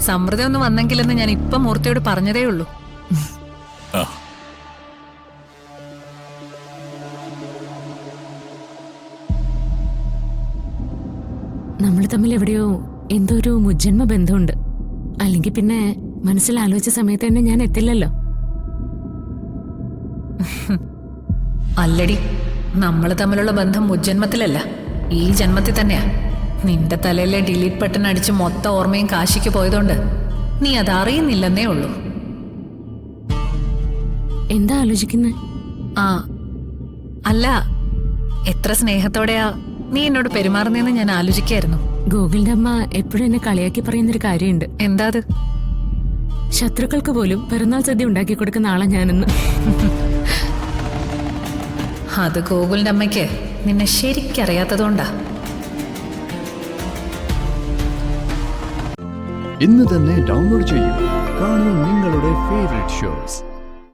സമൃദ്ധി ഒന്ന് വന്നെങ്കിലെന്ന് ഞാൻ ഇപ്പൊ മൂർത്തിയോട് പറഞ്ഞതേ ഉള്ളൂ. നമ്മൾ തമ്മിൽ എവിടെയോ എന്തോ ഒരു മുജ്ജന്മ ബന്ധമുണ്ട്. അല്ലെങ്കിൽ പിന്നെ മനസ്സിൽ ആലോചിച്ച സമയത്ത് തന്നെ ഞാൻ എത്തില്ലല്ലോ. അല്ലടി, നമ്മൾ തമ്മിലുള്ള ബന്ധം മുജ്ജന്മത്തിലല്ല, ഈ ജന്മത്തിൽ തന്നെയാ. നിന്റെ തലയിലെ ഡിലീറ്റ് ബട്ടൺ അടിച്ച് മൊത്തം ഓർമ്മയും കാശിക്ക് പോയതുകൊണ്ട് നീ അതറിയുന്നില്ലെന്നേ ഉള്ളൂ. എന്താ ആലോചിക്കുന്നത്? ആ അല്ല, എത്ര സ്നേഹത്തോടെയാ നീ എന്നോട് പെരുമാറുന്നതെന്ന് ഞാൻ ആലോചിക്കായിരുന്നു. ഗോകുലിന്റെ അമ്മ എപ്പോഴും എന്നെ കളിയാക്കി പറയുന്നൊരു കാര്യമുണ്ട്. എന്താ അത്? ശത്രുക്കൾക്ക് പോലും പിറന്നാൾ സദ്യ ഉണ്ടാക്കി കൊടുക്കുന്ന ആളാ ഞാനെന്ന്. അത് ഗോകുലിന്റെ അമ്മയ്ക്ക് നിന്നെ ശരിക്കറിയാത്തതുകൊണ്ടാ. ഇന്ന് തന്നെ ഡൗൺലോഡ് ചെയ്യൂ. കാണൂ നിങ്ങളുടെ ഫേവറേറ്റ് ഷോസ്.